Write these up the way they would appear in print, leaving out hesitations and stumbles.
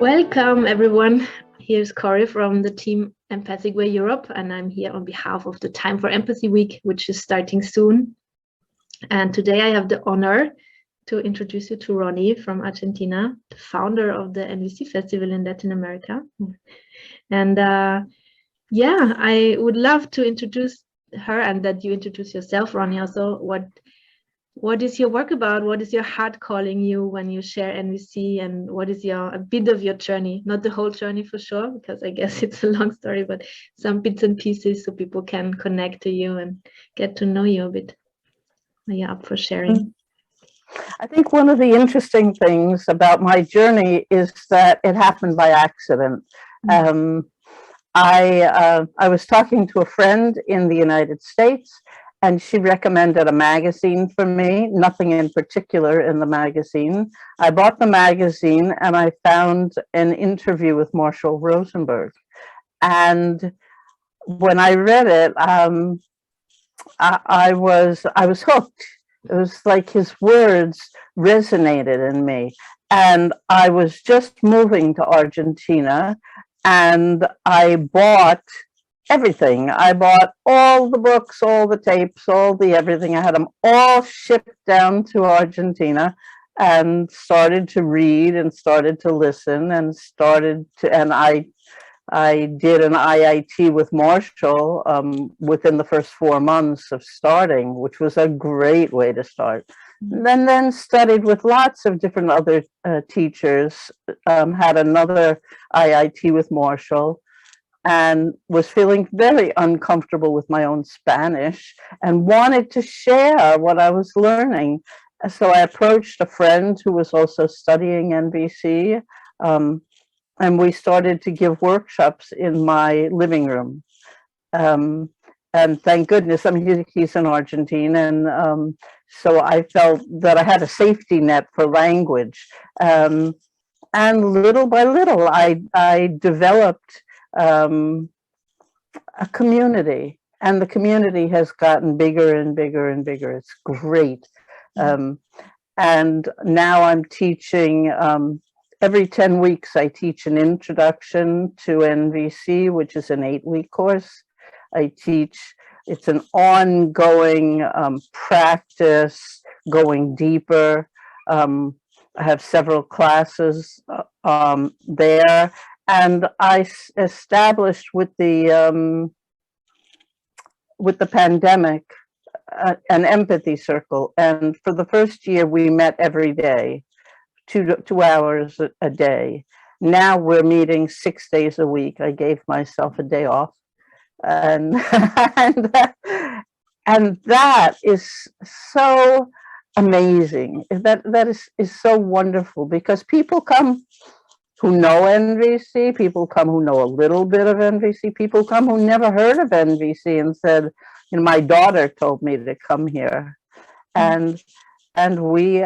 Welcome, everyone. Here's Corey from the team Empathic Way Europe, and I'm here on behalf of the Time for Empathy Week, which is starting soon. And today I have the honor to introduce you to Ronnie from Argentina, the founder of the NVC Festival in Latin America. And I would love to introduce her and that you introduce yourself, Ronnie, also. What is your work about? What is your heart calling you when you share NVC, and what is a bit of your journey? Not the whole journey for sure, because I guess it's a long story, but some bits and pieces so people can connect to you and get to know you a bit. Are you up for sharing? I think one of the interesting things about my journey is that it happened by accident. I was talking to a friend in the United States, and she recommended a magazine for me, nothing in particular in the magazine. I bought the magazine and I found an interview with Marshall Rosenberg. And when I read it, I was hooked. It was like his words resonated in me. And I was just moving to Argentina, and I bought everything. I bought all the books, all the tapes, all the everything. I had them all shipped down to Argentina and started to read and started to listen and I did an IIT with Marshall within the first 4 months of starting, which was a great way to start. And then studied with lots of different other teachers, had another IIT with Marshall, and was feeling very uncomfortable with my own Spanish and wanted to share what I was learning. So I approached a friend who was also studying NVC, and we started to give workshops in my living room. And thank goodness, I mean, he's in Argentina, and so I felt that I had a safety net for language. And little by little, I developed a community, and the community has gotten bigger and bigger and bigger. It's great. And now I'm teaching, every 10 weeks, I teach an introduction to NVC, which is an 8-week course. It's an ongoing practice, going deeper. I have several classes there. And I established with the pandemic an empathy circle. And for the first year, we met every day, 2 hours a day. Now we're meeting 6 days a week. I gave myself a day off, and and that is so amazing. That is so wonderful, because people come who know NVC, people come who know a little bit of NVC, people come who never heard of NVC and said, you know, my daughter told me to come here. And we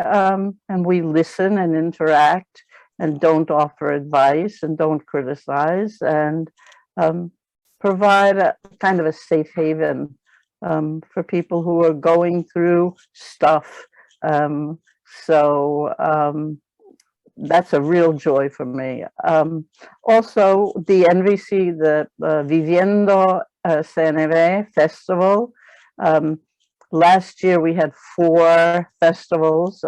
listen and interact and don't offer advice and don't criticize, and provide a kind of a safe haven for people who are going through stuff. That's a real joy for me. Also, the NVC, the Viviendo CNV Festival. Last year we had 4 festivals.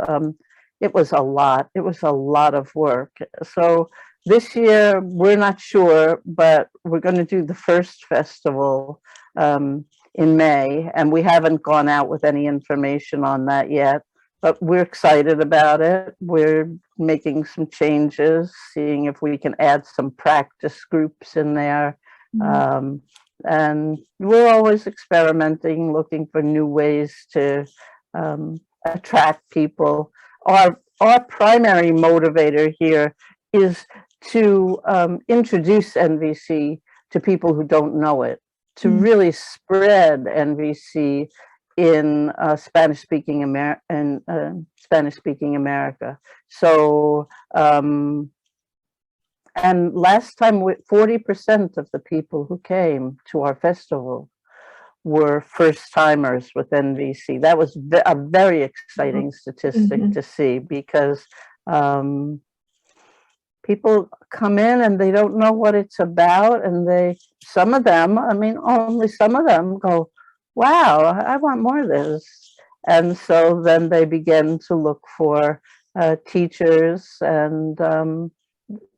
It was a lot. It was a lot of work. So this year we're not sure, but we're going to do the first festival in May, and we haven't gone out with any information on that yet. But we're excited about it. We're making some changes, seeing if we can add some practice groups in there. And we're always experimenting, looking for new ways to attract people. Our primary motivator here is to introduce NVC to people who don't know it, to really spread NVC in Spanish-speaking America. So, and last time, 40% of the people who came to our festival were first-timers with NVC. That was a very exciting statistic to see, because people come in and they don't know what it's about, and some of them, I mean, only some of them go, wow, I want more of this. And so then they begin to look for teachers, and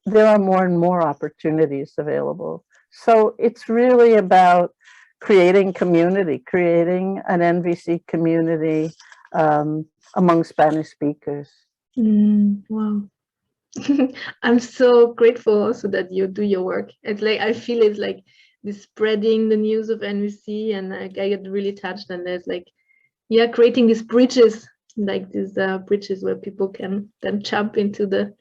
there are more and more opportunities available. So it's really about creating community, creating an NVC community among Spanish speakers. Wow. I'm so grateful also that you do your work. It's like, I feel it's like this spreading the news of NVC, and I get really touched. And there's like, yeah, creating these bridges, like these bridges where people can then jump into the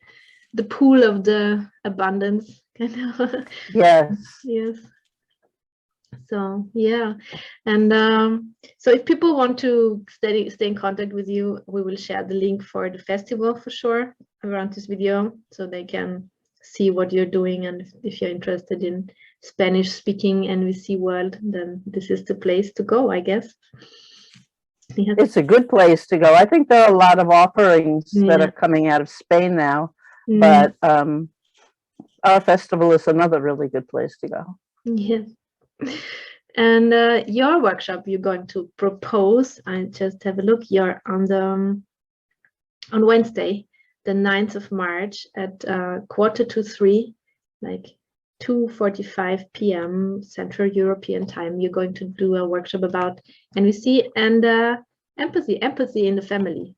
pool of the abundance, kind of. Yes. Yes. So yeah, and so if people want to stay in contact with you, we will share the link for the festival for sure around this video, so they can see what you're doing. And if you're interested in Spanish speaking NVC world, then this is the place to go, I guess. Yeah. It's a good place to go. I think there are a lot of offerings that are coming out of Spain now, but our festival is another really good place to go. Yes. And your workshop you're going to propose, I just have a look, you're on Wednesday, the 9th of March at 2:45, like 2:45 p.m. Central European time. You're going to do a workshop about NVC and empathy in the family.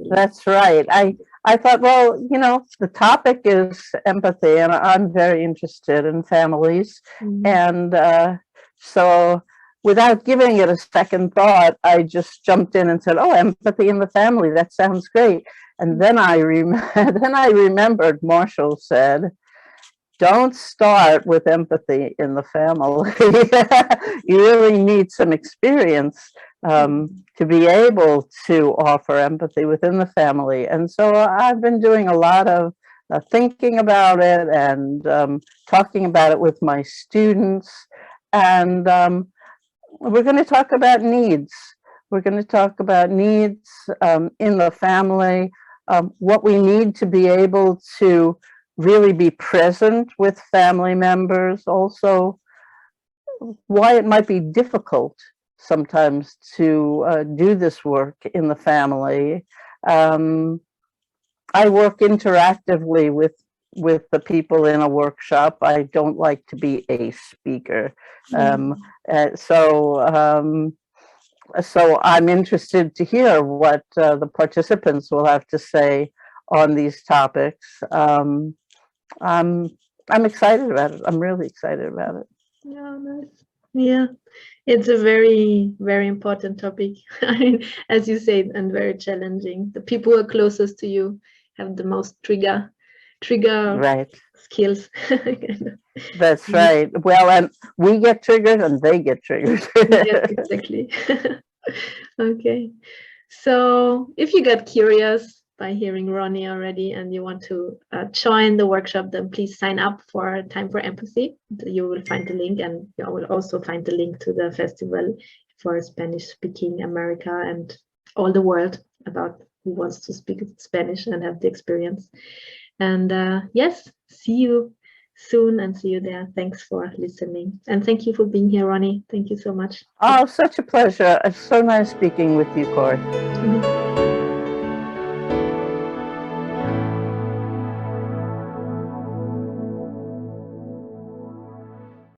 That's right. I thought, well, you know, the topic is empathy, and I'm very interested in families. And so without giving it a second thought, I just jumped in and said, oh, empathy in the family, that sounds great. And then I remembered Marshall said, don't start with empathy in the family. You really need some experience to be able to offer empathy within the family. And so I've been doing a lot of thinking about it and talking about it with my students. And we're going to talk about needs. We're going to talk about needs in the family, what we need to be able to really be present with family members, also why it might be difficult sometimes to do this work in the family. I work interactively with the people in a workshop. I don't like to be a speaker. So I'm interested to hear what the participants will have to say on these topics. I'm excited about it. I'm really excited about it. Yeah, nice. Yeah, it's a very, very important topic. I mean, as you said, and very challenging. The people who are closest to you have the most trigger right skills. That's right. Well, and we get triggered and they get triggered. Yes, exactly. Okay, so if you got curious by hearing Ronnie already and you want to join the workshop, then please sign up for Time for Empathy. You will find the link, and you will also find the link to the festival for Spanish speaking America and all the world, about who wants to speak Spanish and have the experience. And yes, see you soon and see you there. Thanks for listening. And thank you for being here, Ronnie. Thank you so much. Oh, such a pleasure. It's so nice speaking with you, Corey.